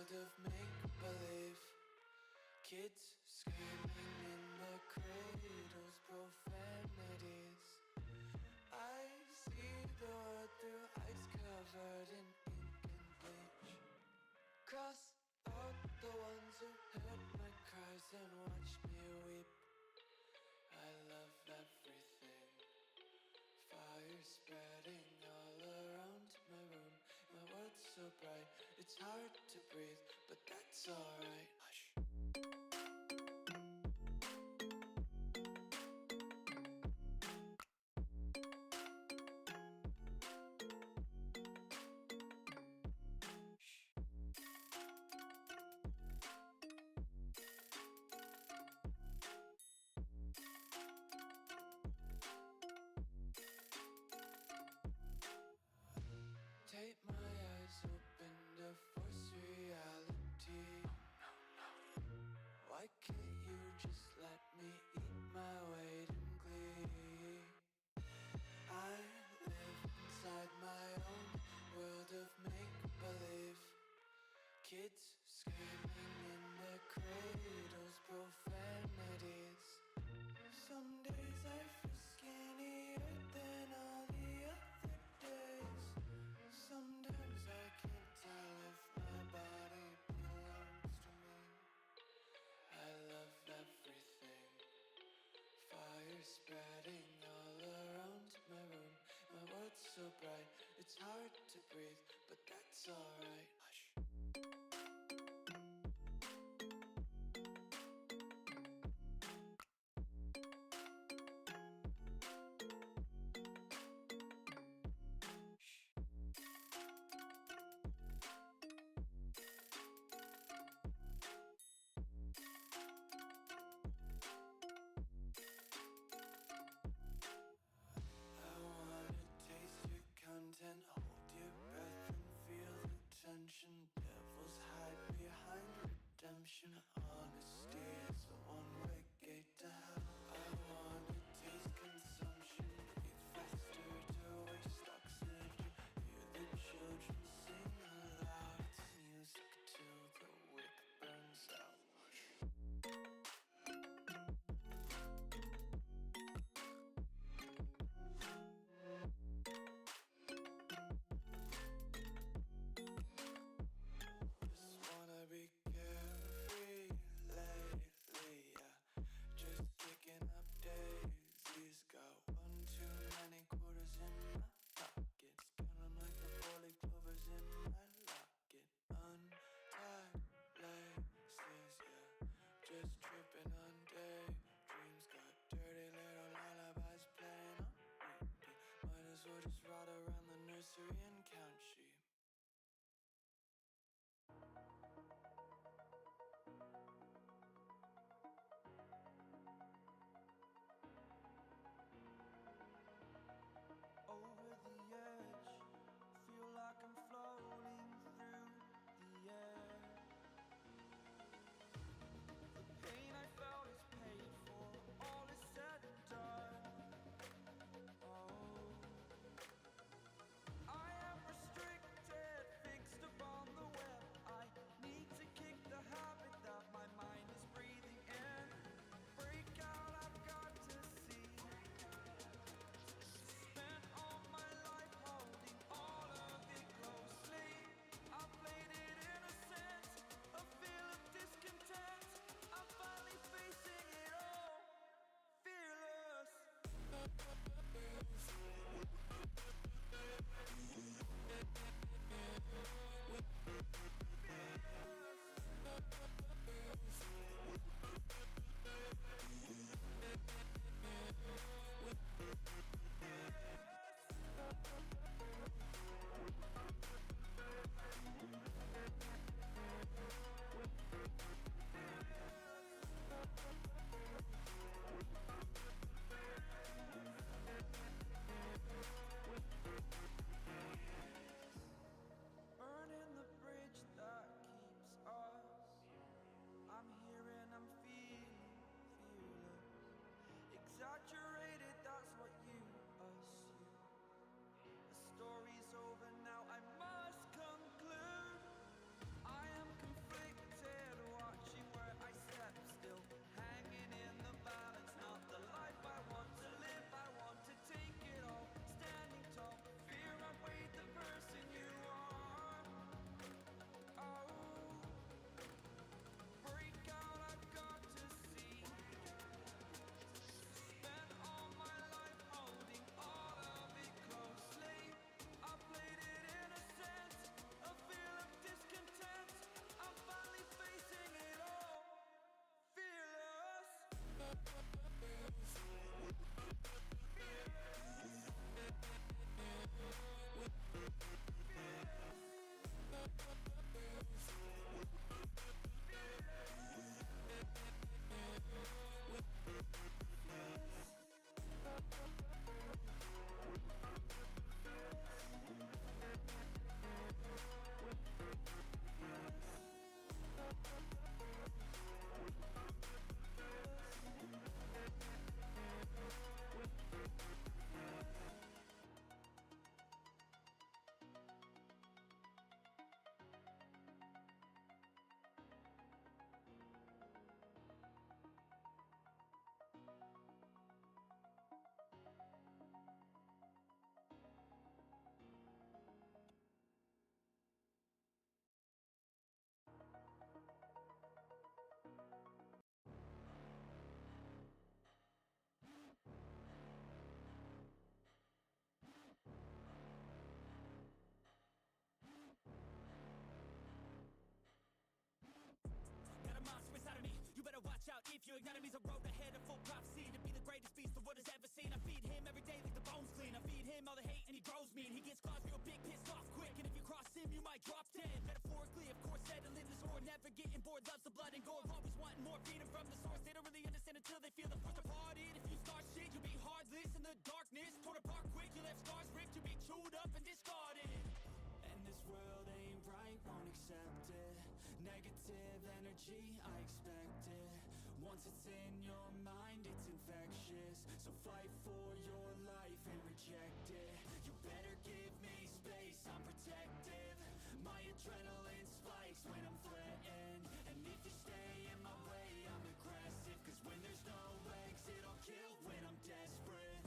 world of make-believe. Kids screaming in the cradles, profanities. I see the world through ice covered in ink and bleach. Cross out the ones who heard my cries and watched me weep. I love everything. Fire spreading all around my room. My world's so bright, it's hard to breathe, but that's alright. Hush. Take my eyes open to force reality. Why can't you just let me eat my weight in glee? I live inside my own world of make-believe. Kids screaming in their cradles, profanities. Some days I feel skinnier than all the other days. Sometimes I can't tell if my body belongs to me. I love everything. Fire spreading all around my room. My world's so bright, it's hard to breathe, but that's alright. Hush. Content, hold your breath and feel the tension. Devils hide behind redemption. Honesty is a one-way gate to hell. I wanna taste consumption. Breathe faster to waste oxygen. Hear the children sing aloud. It's music till the wick burns out. Be carefree, million enemies, a road ahead of full prophecy to be the greatest beast the world has ever seen. I feed him every day like the bones clean. I feed him all the hate and he grows mean. He gets claws real big, pissed off quick, and if you cross him, you might drop dead. Metaphorically, of course, settling the sword, never getting bored, loves the blood and gore, always wanting more freedom from the source. They don't really understand until they feel the force departed. If you start shit, you'll be heartless in the darkness, torn apart quick, you left scars ripped, you'll be chewed up and discarded. And this world ain't right, won't accept it. Negative energy, I expect it. Once it's in your mind, it's infectious. So fight for your life and reject it. You better give me space, I'm protective. My adrenaline spikes when I'm threatened. And if you stay in my way, I'm aggressive. Cause when there's no exit, I'll kill when I'm desperate.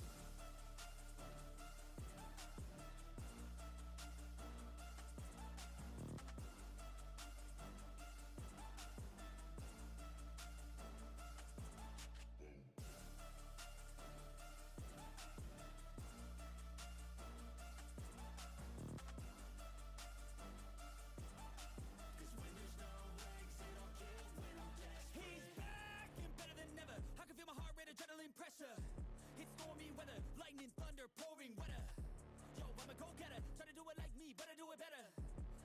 Adrenaline pressure, it's stormy weather, lightning, thunder, pouring weather. Yo, I'm a go-getter, try to do it like me, but I do it better.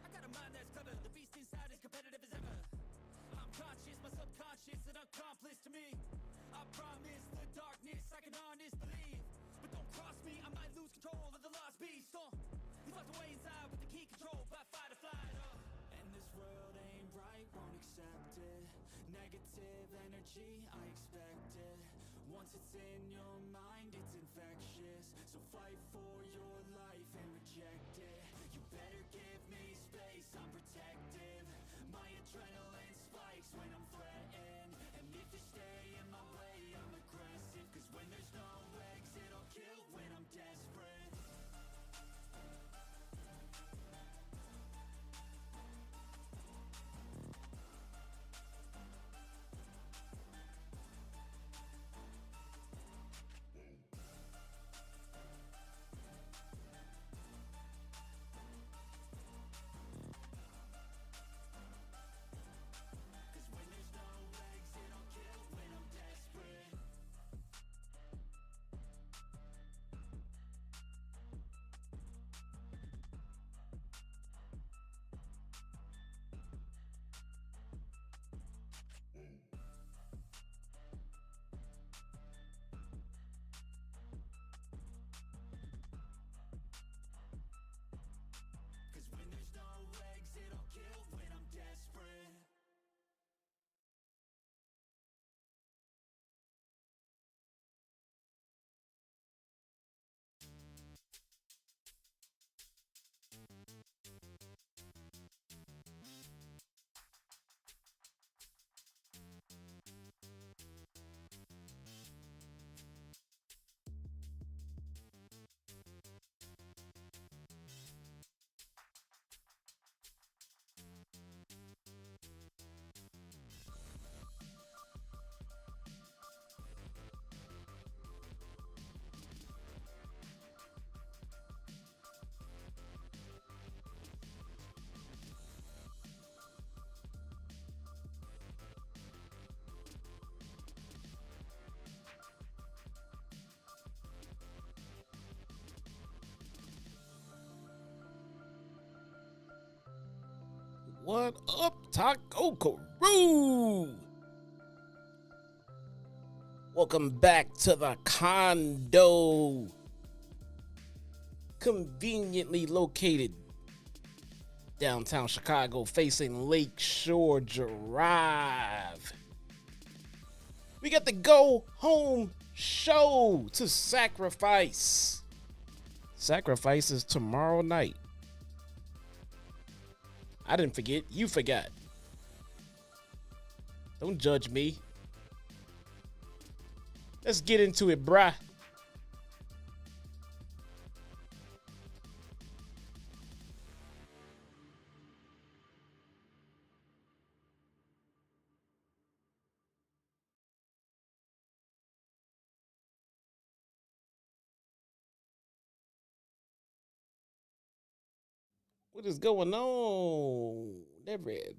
I got a mind that's clever, the beast inside is competitive as ever. I'm conscious, my subconscious, an accomplice to me. I promise the darkness, I can honest believe. But don't cross me, I might lose control of the lost beast. He's locked away inside with the key controlled by fight or flight. And this world ain't right, won't accept it. Negative energy, I expect it. Once it's in your mind, it's infectious. So fight for your life and reject it. You better give me space, I'm protective. My adrenaline spikes when I'm threatened. And if you stay in my way, I'm aggressive. Cause when there's no exit, I'll kill when I'm desperate. What up, Taco Carew? Welcome back to the condo. Conveniently located downtown Chicago, facing Lakeshore Drive. We got the Go Home Show to Sacrifice. Sacrifice is tomorrow night. I didn't forget. You forgot. Don't judge me. Let's get into it, bruh. What is going on, everybody?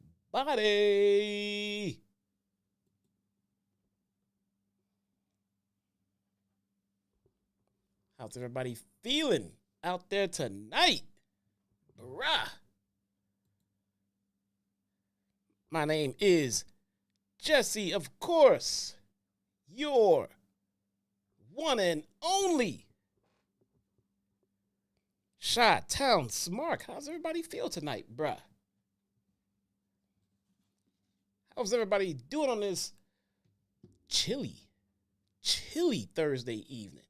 How's everybody feeling out there tonight? Bruh. My name is Jesse, of course. Your one and only Chitown Smark. How's everybody feel tonight, bruh? How's everybody doing on this chilly Thursday evening?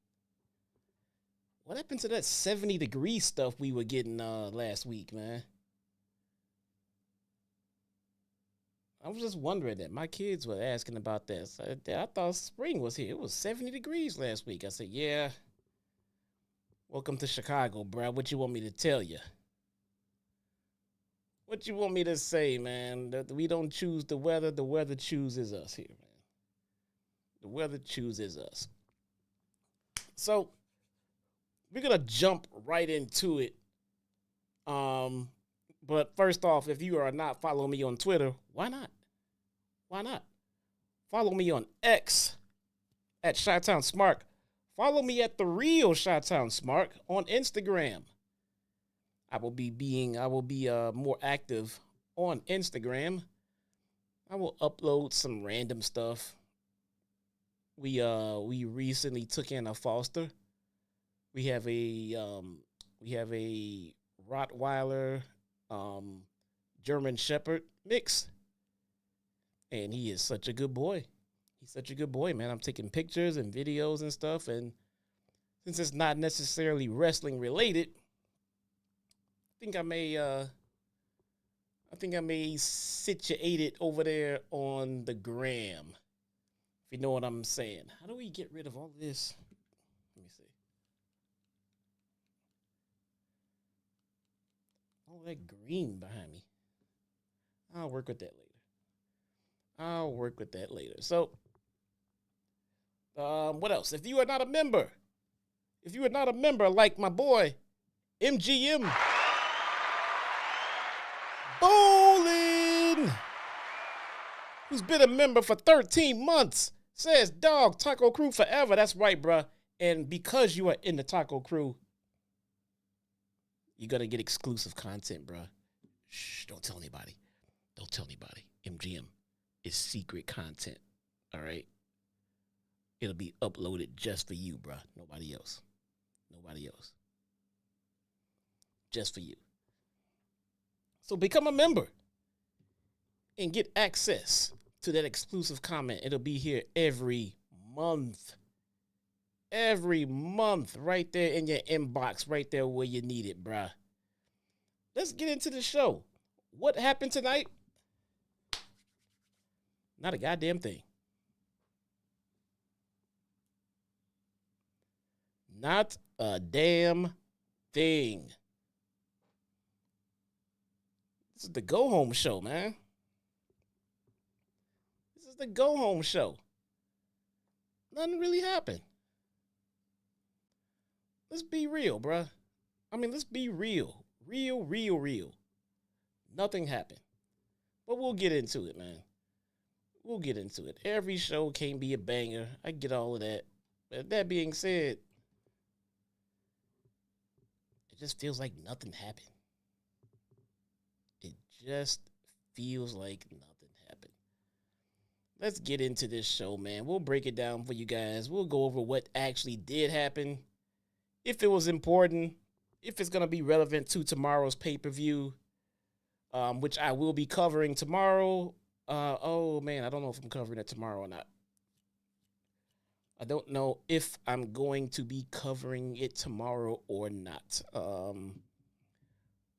What happened to that 70-degree stuff we were getting last week, man? I was just wondering that. My kids were asking about that. I thought spring was here. It was 70 degrees last week. I said, yeah. Welcome to Chicago, bro. What you want me to tell you? What you want me to say, man? That we don't choose the weather chooses us here, man. The weather chooses us. So, we're going to jump right into it. But first off, if you are not following me on Twitter, why not? Why not? Follow me on X at Chitown Smark. Follow me at The Real Chitown Smark on Instagram. I will be more active on Instagram. I will upload some random stuff. We recently took in a foster. We have a Rottweiler German Shepherd mix. And he is such a good boy. He's such a good boy, man. I'm taking pictures and videos and stuff. And since it's not necessarily wrestling related, I think I may situate it over there on the gram. If you know what I'm saying. How do we get rid of all of this? Let me see. All that green behind me. I'll work with that later. So, what else? If you are not a member like my boy, MGM Bowling, who's been a member for 13 months, says, dog, Taco Crew forever. That's right, bruh. And because you are in the Taco Crew, you're going to get exclusive content, bruh. Shh, don't tell anybody. MGM is secret content, all right? It'll be uploaded just for you, bruh. Nobody else. Just for you. So become a member and get access to that exclusive comment. It'll be here every month. Every month, right there in your inbox, right there where you need it, bruh. Let's get into the show. What happened tonight? Not a goddamn thing. Not a damn thing. This is the go-home show, man. This is the go-home show. Nothing really happened. Let's be real, bruh. Let's be real. Real. Nothing happened. But we'll get into it, man. We'll get into it. Every show can't be a banger. I get all of that. But that being said, it just feels like nothing happened. It just feels like nothing happened. Let's get into this show, man. We'll break it down for you guys. We'll go over what actually did happen. If it was important. If it's going to be relevant to tomorrow's pay-per-view. Which I will be covering tomorrow. Oh, man, I don't know if I'm covering it tomorrow or not. I don't know if I'm going to be covering it tomorrow or not.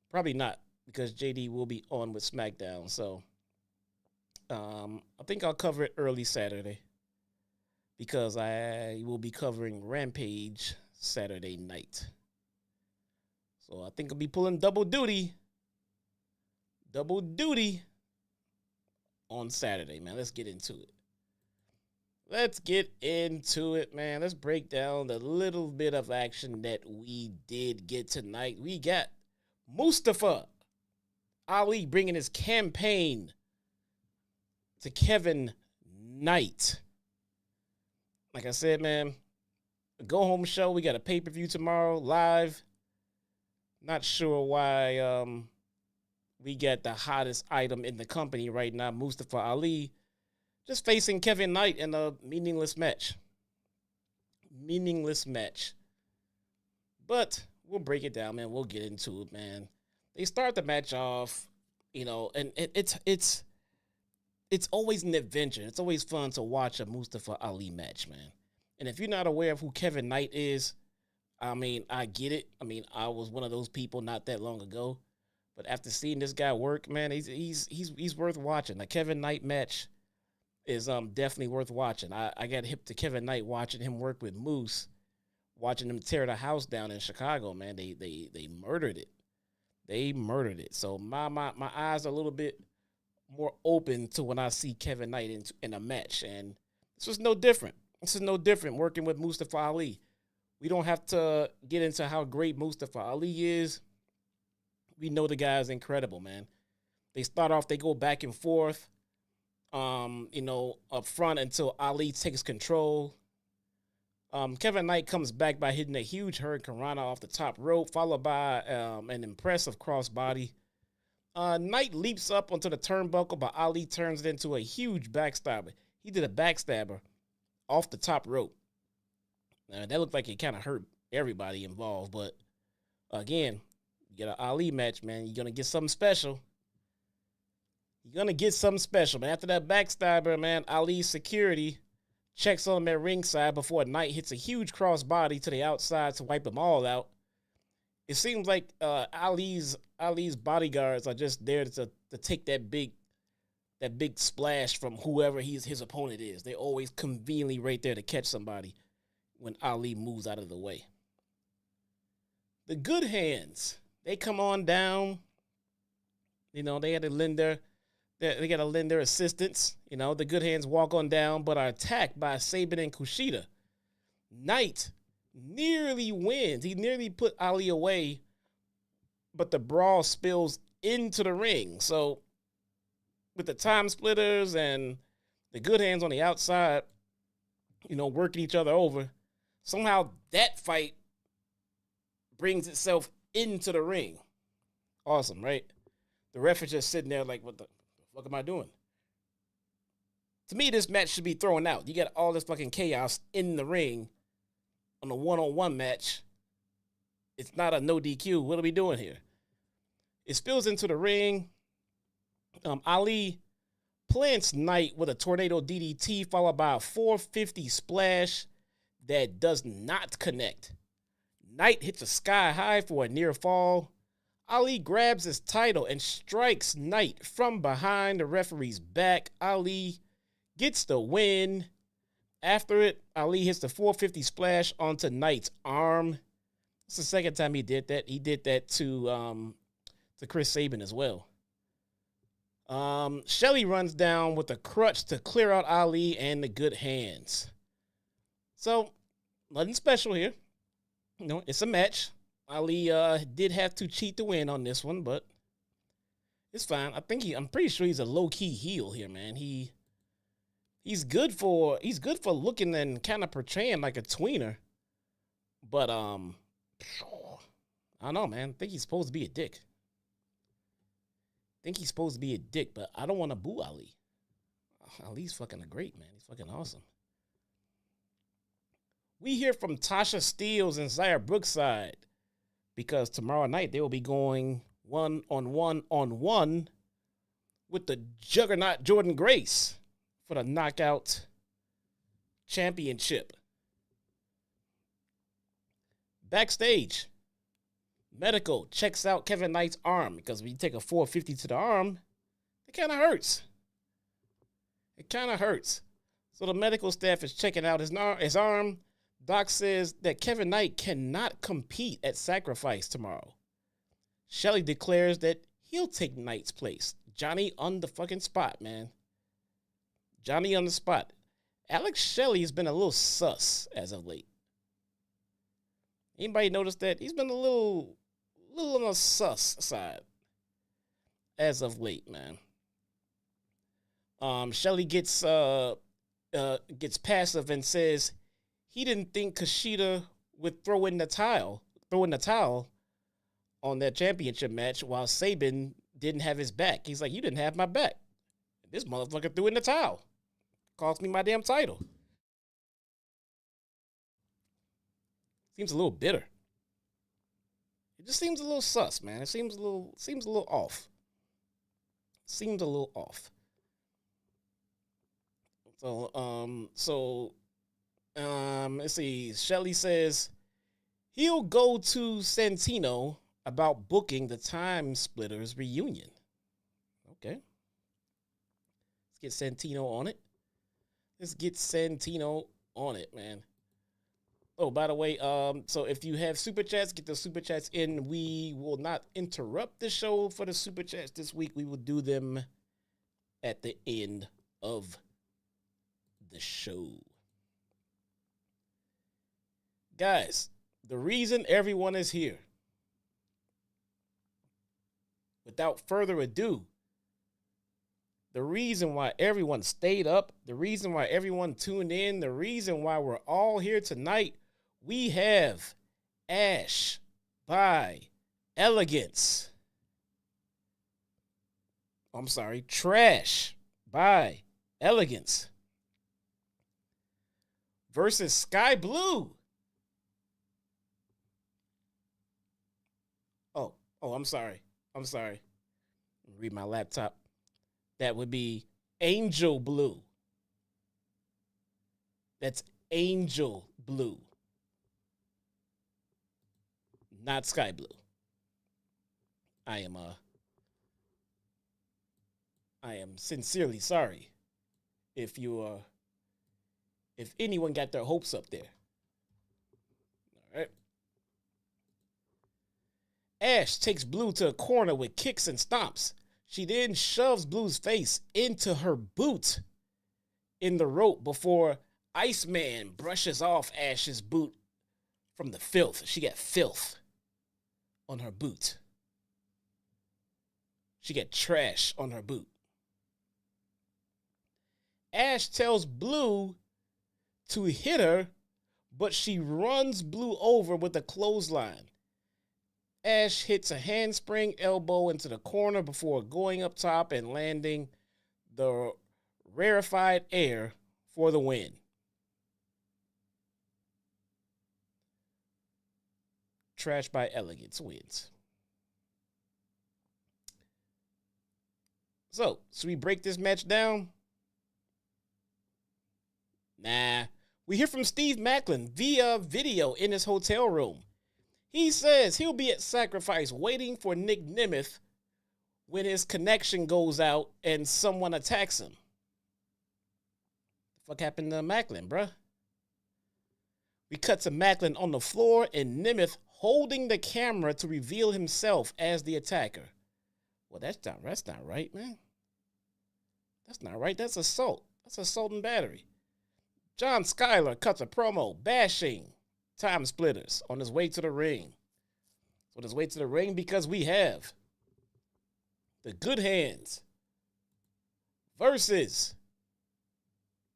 Probably not, because JD will be on with SmackDown. So, I think I'll cover it early Saturday, because I will be covering Rampage Saturday night. So, I think I'll be pulling double duty on Saturday, man. Let's get into it. Man. Let's break down the little bit of action that we did get tonight. We got Mustafa Ali bringing his campaign to Kevin Knight. Like I said, man, a go-home show. We got a pay-per-view tomorrow, live. Not sure why we got the hottest item in the company right now, Mustafa Ali, just facing Kevin Knight in a meaningless match. Meaningless match. But we'll break it down, man. We'll get into it, man. They start the match off, and it's always an adventure. It's always fun to watch a Mustafa Ali match, man. And if you're not aware of who Kevin Knight is, I mean, I get it. I mean, I was one of those people not that long ago. But after seeing this guy work, man, he's worth watching. A Kevin Knight match is definitely worth watching. I got hip to Kevin Knight watching him work with Moose, watching him tear the house down in Chicago, man. They murdered it. They murdered it. So my eyes are a little bit more open to when I see Kevin Knight in a match. And this is no different. This is no different working with Mustafa Ali. We don't have to get into how great Mustafa Ali is. We know the guy is incredible, man. They start off, they go back and forth, up front until Ali takes control. Kevin Knight comes back by hitting a huge Hurricane Rana off the top rope, followed by an impressive crossbody. Knight leaps up onto the turnbuckle, but Ali turns it into a huge backstabber. He did a backstabber off the top rope. That looked like it kind of hurt everybody involved, but again, you get an Ali match, man. You're going to get something special. You're going to get something special, man. After that backstabber, man, Ali's security checks on him at ringside before Knight hits a huge crossbody to the outside to wipe them all out. It seems like Ali's bodyguards are just there to take that big splash from whoever his opponent is. They're always conveniently right there to catch somebody when Ali moves out of the way. The Good Hands, they come on down. They had to lend their assistance. The Good Hands walk on down, but are attacked by Sabin and Kushida. Knight nearly wins. He nearly put Ali away, but the brawl spills into the ring. So with the time splitters and the Good Hands on the outside, working each other over, somehow that fight brings itself into the ring. Awesome, right? The ref is just sitting there like, what the fuck am I doing? To me, this match should be thrown out. You got all this fucking chaos in the ring on a one-on-one match. It's not a no DQ. What are we doing here? It spills into the ring. Ali plants Knight with a tornado DDT followed by a 450 splash that does not connect. Knight hits a sky high for a near fall. Ali grabs his title and strikes Knight from behind the referee's back. Ali gets the win. After it, Ali hits the 450 splash onto Knight's arm. It's the second time he did that. He did that to Chris Sabin as well. Shelly runs down with a crutch to clear out Ali and the Good Hands. So, nothing special here. It's a match. Ali did have to cheat to win on this one, but it's fine. I'm pretty sure he's a low-key heel here, man. He's good for looking and kind of portraying like a tweener. But I don't know, man. I think he's supposed to be a dick. But I don't want to boo Ali. Ali's fucking great, man. He's fucking awesome. We hear from Tasha Steelz and Xia Brookside because tomorrow night they will be going one-on-one with the juggernaut Jordan Grace for the Knockout Championship. Backstage, Medical checks out Kevin Knight's arm because when you take a 450 to the arm, it kind of hurts. So the medical staff is checking out his arm. Doc says that Kevin Knight cannot compete at Sacrifice tomorrow. Shelly declares that he'll take Knight's place. Johnny on the fucking spot, man. Johnny on the spot. Alex Shelley has been a little sus as of late. Anybody notice that? He's been a little on the sus side as of late, man. Shelley gets passive and says he didn't think Kushida would throw in the towel on that championship match while Sabin didn't have his back. He's like, you didn't have my back. This motherfucker threw in the towel. Cost me my damn title. Seems a little bitter. It just seems a little sus, man. It seems a little off. Seems a little off. So, let's see. Shelly says he'll go to Santino about booking the Time Splitters reunion. Okay. Let's get Santino on it. Man. Oh, by the way, so if you have super chats, get the super chats in. We will not interrupt the show for the super chats this week. We will do them at the end of the show. Guys, the reason everyone is here, without further ado, the reason why everyone stayed up, the reason why everyone tuned in, the reason why we're all here tonight, we have Ash by Elegance. I'm sorry, Trash by Elegance versus Sky Blue. Oh, I'm sorry. Read my laptop. That would be Angel Blue. That's Angel Blue. Not Sky Blue. I am sincerely sorry if anyone got their hopes up there. All right. Ash takes Blue to a corner with kicks and stomps. She then shoves Blue's face into her boot in the rope before Iceman brushes off Ash's boot from the filth. She got filth on her boot. She got trash on her boot. Ash tells Blue to hit her, but she runs Blue over with a clothesline. Ash hits a handspring elbow into the corner before going up top and landing the rarefied air for the win. Trash by Elegance wins. So, should we break this match down? Nah. We hear from Steve Macklin via video in his hotel room. He says he'll be at Sacrifice waiting for Nick Nemeth when his connection goes out and someone attacks him. What happened to Macklin, bruh? We cut to Macklin on the floor and Nemeth holding the camera to reveal himself as the attacker. Well, that's not right, man. That's not right. That's assault. That's assault and battery. John Schuyler cuts a promo bashing Time Splitters on his way to the ring. On his way to the ring because we have the Good Hands versus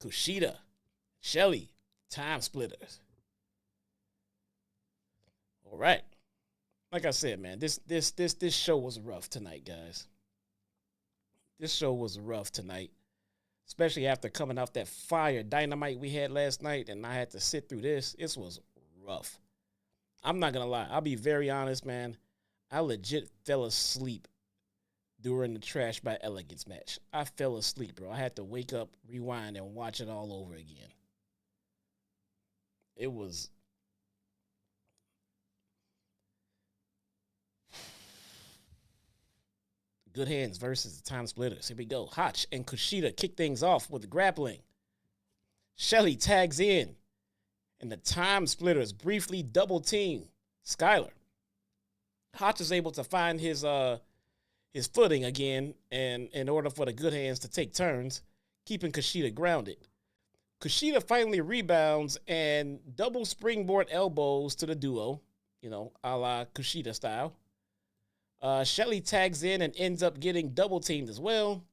Kushida, Shelly, Time Splitters. All right. Like I said, man, this show was rough tonight, guys. This show was rough tonight, especially after coming off that fire dynamite we had last night, and I had to sit through this. This was rough. I'm not gonna lie. I'll be very honest, man. I legit fell asleep during the Trash by Elegance match. I fell asleep, bro. I had to wake up, rewind, and watch it all over again. It was... Good Hands versus the Time Splitters. Here we go. Hotch and Kushida kick things off with grappling. Shelly tags in, and the Time Splitters briefly double team Schuyler. Hotch is able to find his footing again, and in order for the Good Hands to take turns, keeping Kushida grounded. Kushida finally rebounds and double springboard elbows to the duo, a la Kushida style. Shelly tags in and ends up getting double teamed as well.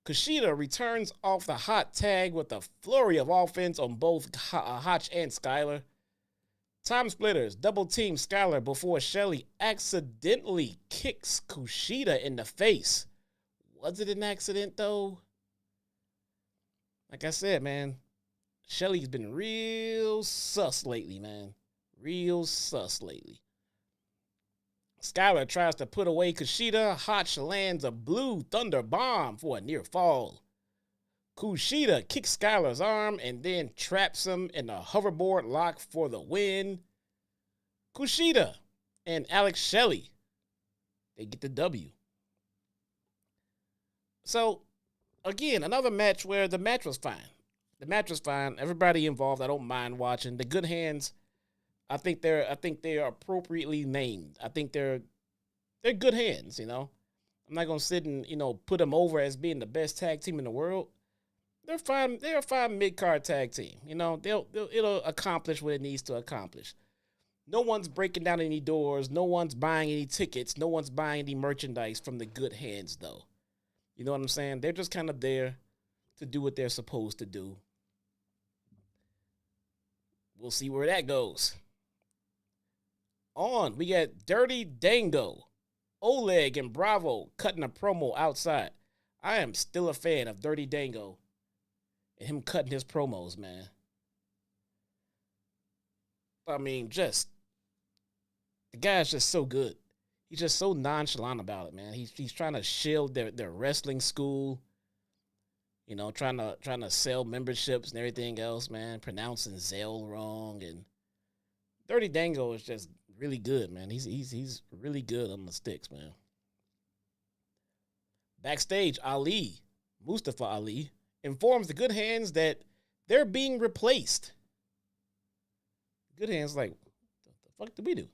Kushida returns off the hot tag with a flurry of offense on both Hotch and Skylar. Time splitters double team Skylar before Shelly accidentally kicks Kushida in the face. Was it an accident though? Like I said, man, Shelly's been real sus lately, man. Real sus lately. Skylar tries to put away Kushida. Hotch lands a blue thunder bomb for a near fall. Kushida kicks Skylar's arm and then traps him in a hoverboard lock for the win. Kushida and Alex Shelley, they get the W. So, again, another match where the match was fine. The match was fine. Everybody involved, I don't mind watching. The Good Hands, I think they are appropriately named. I think they're good hands, you know. I'm not gonna sit and, you know, put them over as being the best tag team in the world. They're fine. They're a fine mid-card tag team. You know, it'll accomplish what it needs to accomplish. No one's breaking down any doors. No one's buying any tickets. No one's buying any merchandise from the Good Hands, though. You know what I'm saying? They're just kind of there to do what they're supposed to do. We'll see where that goes. We got Dirty Dango, Oleg, and Bravo cutting a promo outside. I am still a fan of Dirty Dango and him cutting his promos, man. I mean, the guy's just so good. He's just so nonchalant about it, man. He's trying to shield their wrestling school, you know, trying to sell memberships and everything else, man. Pronouncing Zell wrong, and Dirty Dango is just really good, man. He's really good on the sticks, man. Backstage, Mustafa Ali, informs the Good Hands that they're being replaced. Good Hands like, what the fuck did we do?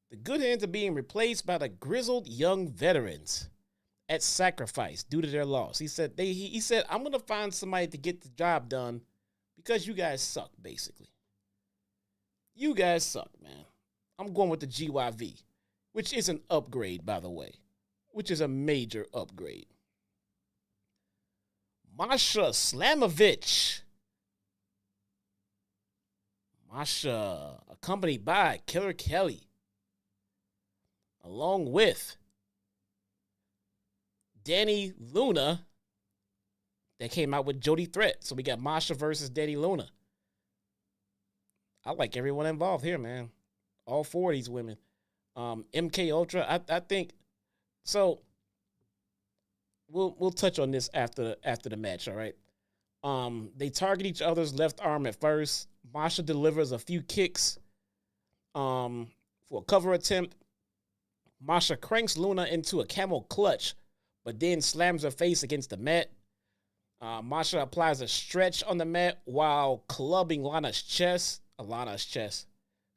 The Good Hands are being replaced by the grizzled young veterans at Sacrifice due to their loss. He said, I'm going to find somebody to get the job done because you guys suck, basically. You guys suck, man. I'm going with the GYV, which is an upgrade, by the way, which is a major upgrade. Masha Slamovich. Masha, accompanied by Killer Kelly, along with Dani Luna, that came out with Jody Threat. So we got Masha versus Dani Luna. I like everyone involved here, man. All four of these women. MK Ultra, I think. So we'll touch on this after the match, all right? They target each other's left arm at first. Masha delivers a few kicks for a cover attempt. Masha cranks Luna into a camel clutch, but then slams her face against the mat. Masha applies a stretch on the mat while clubbing Lana's chest. While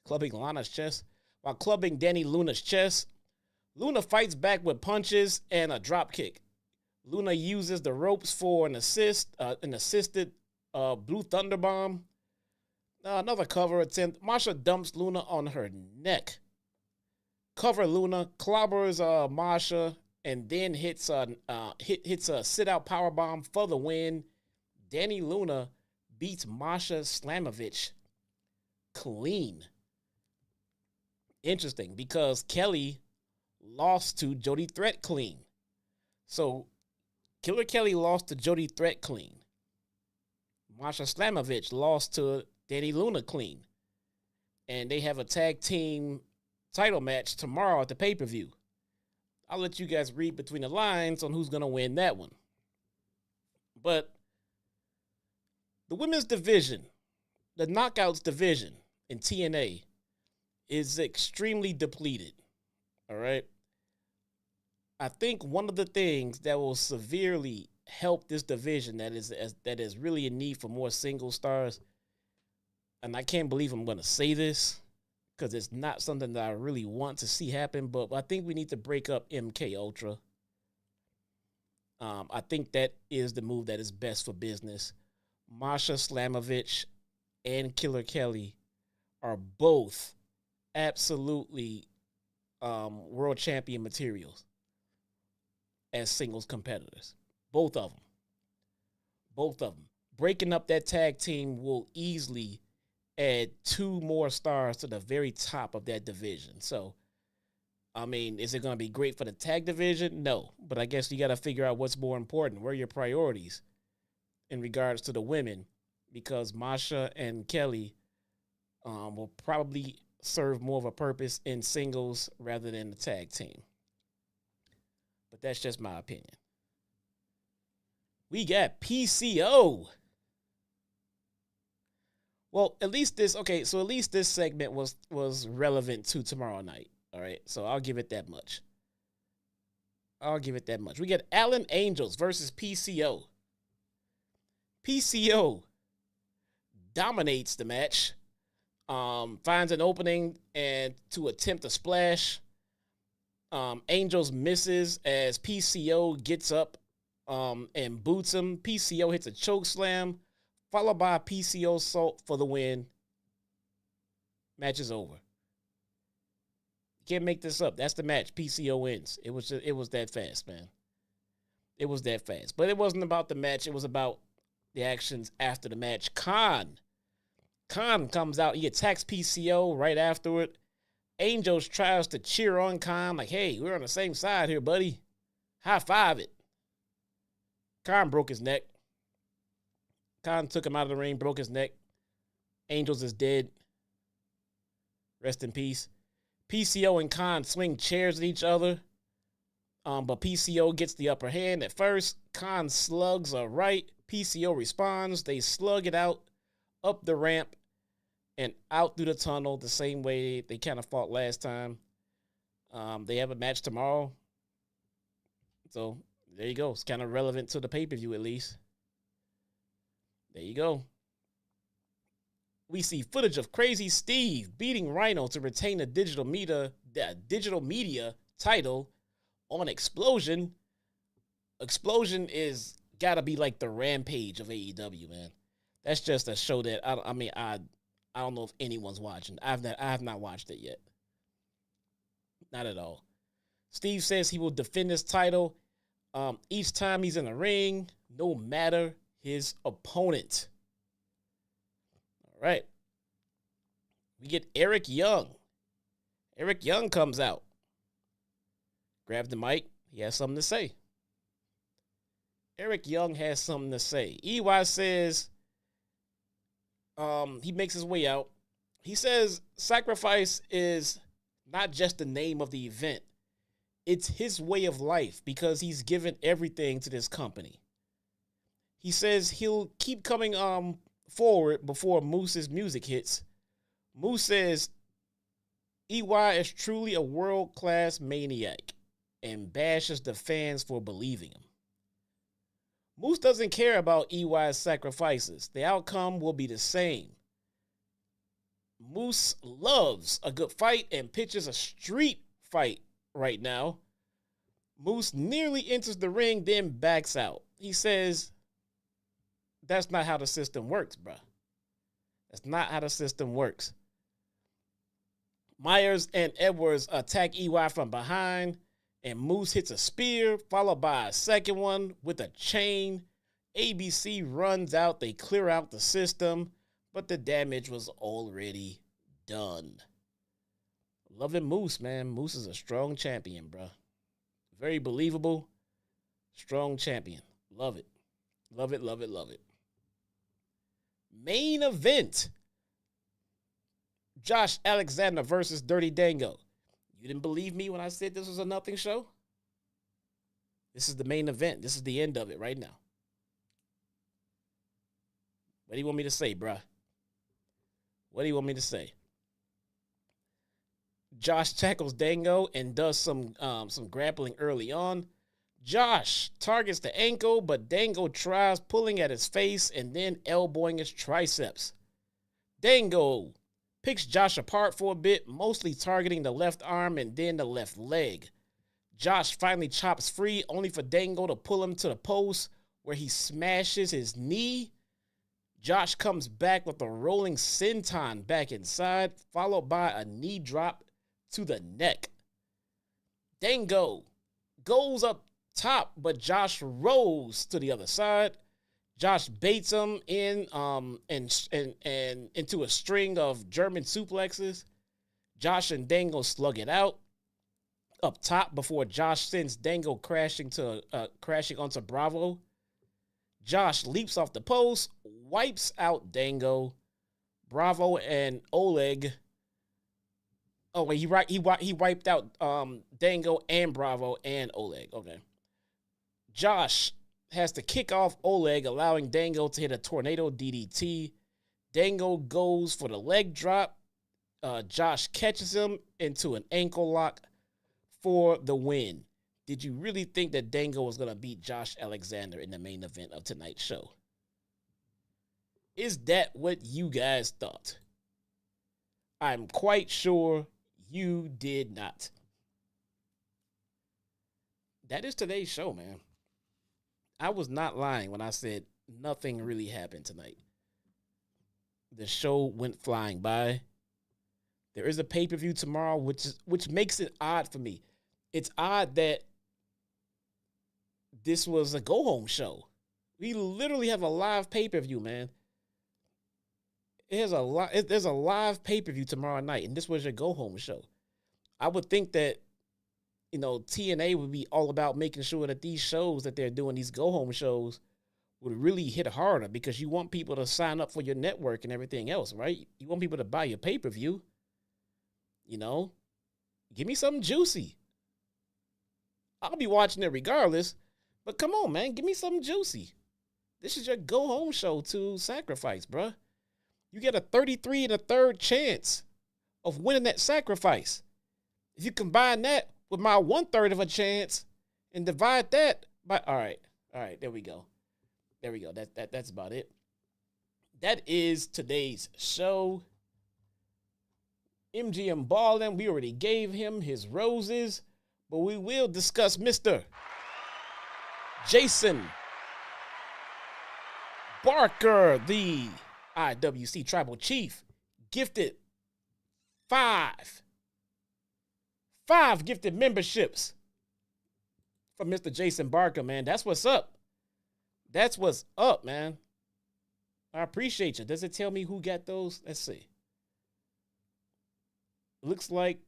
clubbing Dani Luna's chest. Luna fights back with punches and a drop kick. Luna uses the ropes for an assisted Blue Thunder Bomb. Another cover attempt. Masha dumps Luna on her neck. Cover Luna, clobbers Masha, and then hits a sit-out powerbomb for the win. Dani Luna beats Masha Slamovich clean. Interesting, because Kelly lost to Jody Threat clean. So, Killer Kelly lost to Jody Threat clean. Masha Slamovich lost to Dani Luna clean. And they have a tag team title match tomorrow at the pay-per-view. I'll let you guys read between the lines on who's going to win that one. But the women's division, the Knockouts division in TNA, is extremely depleted. All right? I think one of the things that will severely help this division that is really in need for more single stars, and I can't believe I'm going to say this because it's not something that I really want to see happen, but I think we need to break up MK Ultra. I think that is the move that is best for business. Masha Slamovich and Killer Kelly are both absolutely world champion materials as singles competitors. Both of them. Both of them. Breaking up that tag team will easily add 2 more stars to the very top of that division. So, I mean, is it going to be great for the tag division? No. But I guess you got to figure out what's more important. Where are your priorities in regards to the women? Because Masha and Kelly will probably serve more of a purpose in singles rather than the tag team. But that's just my opinion. We got PCO. Well, at least this segment was relevant to tomorrow night. All right, so I'll give it that much. We get Allen Angels versus PCO. PCO dominates the match, finds an opening and to attempt a splash. Angels misses as PCO gets up and boots him. PCO hits a choke slam, followed by a PCO salt for the win. Match is over. You can't make this up. That's the match. PCO wins. It was that fast, man. It was that fast. But it wasn't about the match. It was about the actions after the match. Khan comes out. He attacks PCO right afterward. Angels tries to cheer on Khan like, hey, we're on the same side here, buddy. High five it. Khan broke his neck. Khan took him out of the ring, broke his neck. Angels is dead. Rest in peace. PCO and Khan swing chairs at each other. But PCO gets the upper hand at first. Khan slugs a right. PCO responds. They slug it out up the ramp and out through the tunnel the same way they kind of fought last time. They have a match tomorrow. So there you go. It's kind of relevant to the pay-per-view at least. There you go. We see footage of Crazy Steve beating Rhino to retain the digital media title on Explosion. Explosion is gotta be like the Rampage of AEW, man. That's just a show that I don't know if anyone's watching. I have not watched it yet. Not at all. Steve says he will defend his title each time he's in the ring, no matter his opponent. All right. We get Eric Young. Eric Young comes out. Grabs the mic. He has something to say. Eric Young has something to say. EY says he makes his way out. He says sacrifice is not just the name of the event. It's his way of life because he's given everything to this company. He says he'll keep coming forward before Moose's music hits. Moose says EY is truly a world-class maniac and bashes the fans for believing him. Moose doesn't care about EY's sacrifices. The outcome will be the same. Moose loves a good fight and pitches a street fight right now. Moose nearly enters the ring, then backs out. He says, that's not how the system works, bruh. That's not how the system works. Myers and Edwards attack EY from behind, and Moose hits a spear, followed by a second one with a chain. ABC runs out. They clear out the system, but the damage was already done. Loving Moose, man. Moose is a strong champion, bruh. Very believable, strong champion. Love it. Love it, love it, love it. Main event. Josh Alexander versus Dirty Dango. You didn't believe me when I said this was a nothing show? This is the main event. This is the end of it right now. What do you want me to say, bruh? What do you want me to say? Josh tackles Dango and does some grappling early on. Josh targets the ankle, but Dango tries pulling at his face and then elbowing his triceps. Dango picks Josh apart for a bit, mostly targeting the left arm and then the left leg. Josh finally chops free, only for Dango to pull him to the post where he smashes his knee. Josh comes back with a rolling senton back inside, followed by a knee drop to the neck. Dango goes up top, but Josh rolls to the other side. Josh baits him in and into a string of German suplexes. Josh and Dango slug it out up top before Josh sends Dango crashing onto Bravo. Josh leaps off the post, wipes out Dango. Bravo and Oleg. Oh wait, he wiped out Dango and Bravo and Oleg. Okay. Josh has to kick off Oleg, allowing Dango to hit a tornado DDT. Dango goes for the leg drop. Josh catches him into an ankle lock for the win. Did you really think that Dango was going to beat Josh Alexander in the main event of tonight's show? Is that what you guys thought? I'm quite sure you did not. That is today's show, man. I was not lying when I said nothing really happened tonight. The show went flying by. There is a pay-per-view tomorrow, which makes it odd for me. It's odd that this was a go-home show. We literally have a live pay-per-view, man. There's a live pay-per-view tomorrow night, and this was your go-home show. I would think that, TNA would be all about making sure that these shows that they're doing, these go-home shows, would really hit harder because you want people to sign up for your network and everything else, right? You want people to buy your pay-per-view. Give me something juicy. I'll be watching it regardless, but come on, man, give me something juicy. This is your go-home show to Sacrifice, bruh. You get a 33 and a third chance of winning that Sacrifice. If you combine that with my 1/3 of a chance and divide that by, all right, there we go. That's about it. That is today's show. MGM Ballin', we already gave him his roses, but we will discuss Mr. Jason Barker, the IWC Tribal Chief, gifted five gifted memberships from Mr. Jason Barker, man. That's what's up. That's what's up, man. I appreciate you. Does it tell me who got those? Let's see. Looks like,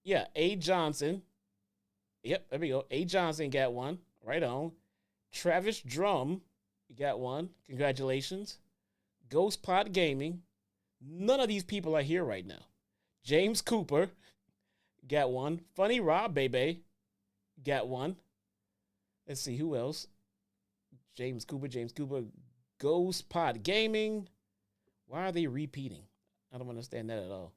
yeah, A. Johnson. Yep, there we go. A. Johnson got one. Right on. Travis Drum, you got one. Congratulations. Ghost Pod Gaming. None of these people are here right now. James Cooper got one. Funny Rob Bebe got one. Let's see who else. James Cooper. Ghost Pod Gaming. Why are they repeating? I don't understand that at all.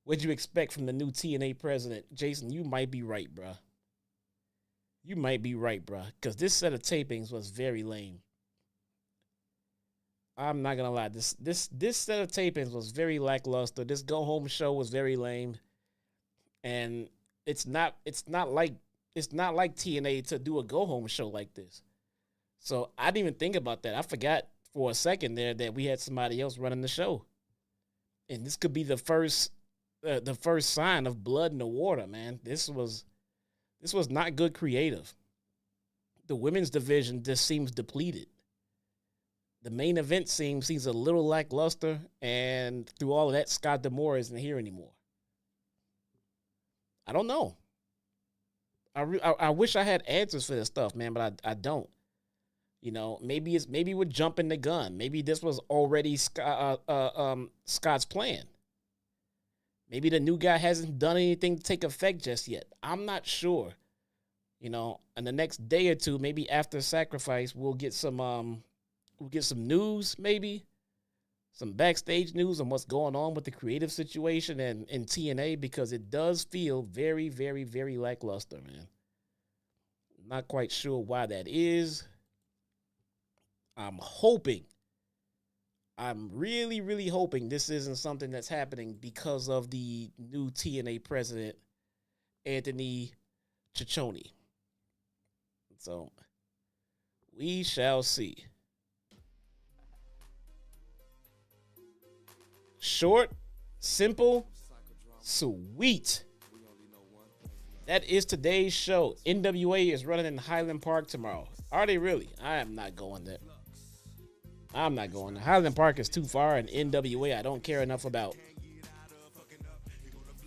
What'd you expect from the new TNA president? Jason, you might be right, bruh. Because this set of tapings was very lame. I'm not gonna lie. This set of tapings was very lackluster. This go home show was very lame, and it's not like TNA to do a go home show like this. So I didn't even think about that. I forgot for a second there that we had somebody else running the show, and this could be the first sign of blood in the water, man. This was not good creative. The women's division just seems depleted. The main event seems a little lackluster, and through all of that, Scott D'Amore isn't here anymore. I don't know. I wish I had answers for this stuff, man, but I don't. Maybe we're jumping the gun. Maybe this was already Scott's plan. Maybe the new guy hasn't done anything to take effect just yet. I'm not sure. In the next day or two, maybe after Sacrifice, we'll get some news, maybe some backstage news on what's going on with the creative situation and in TNA, because it does feel very, very, very lackluster, man. Not quite sure why that is. I'm really, really hoping this isn't something that's happening because of the new TNA president, Anthony Ciccone. So, we shall see. Short, simple, sweet. that is today's show. NWA is running in Highland Park tomorrow. Are they really? I am not going there. I'm not going there. Highland Park is too far, and NWA I don't care enough about.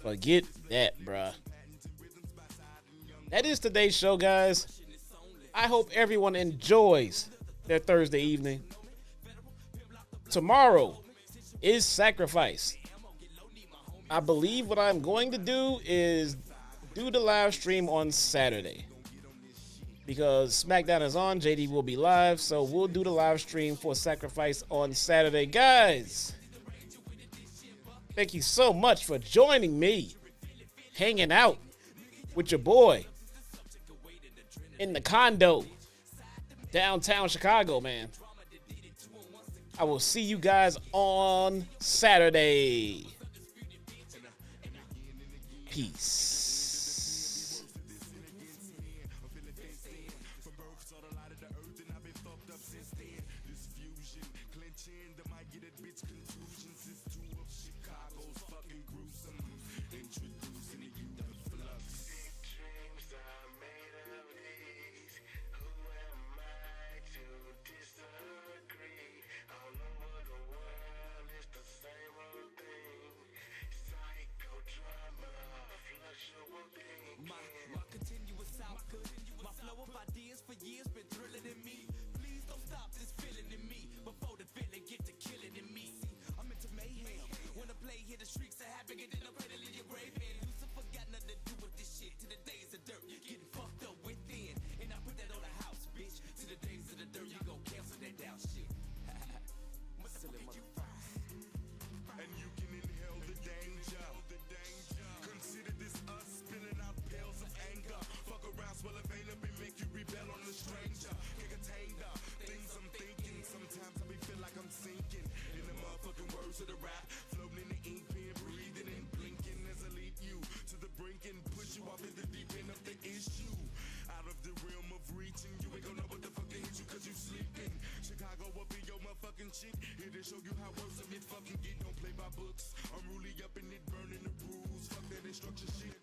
Forget that, bruh. That is today's show, guys. I hope everyone enjoys their Thursday evening. Tomorrow is Sacrifice. I believe what I'm going to do is do the live stream on Saturday. Because SmackDown is on, JD will be live, so we'll do the live stream for Sacrifice on Saturday. Guys, thank you so much for joining me, hanging out with your boy in the condo, downtown Chicago, man. I will see you guys on Saturday. Peace. My continuous output, my flow of ideas for years been thrilling in me. Please don't stop this feeling in me before the feeling get to killing in me. See, I'm into mayhem. When I play here, the streaks are happening, and I'm ready to leave your grave in. Lucifer got nothing to do with this shit. To the days of dirt, getting fucked up within, and I put that on the house, bitch. To the days of the dirt, you gon' cancel that down shit. And you can inhale the danger. Consider this us spilling out pills of anger. Fuck around, swell a vein up and make you rebel on the stranger. Can't contain the things I'm thinking. Sometimes I be feel like I'm sinking in the motherfucking words of the rap. Floating in the ink pen, breathing and blinking as I lead you to the brink and push you off in the deep end of the issue. Out of the realm of reaching, you ain't gonna know what the fuck hit you cause you sleeping. Chicago up in your motherfucking shit. Here to show you how worse of it fucking get. Don't play by books. I'm really up in it, burning the rules. Fuck that instruction shit.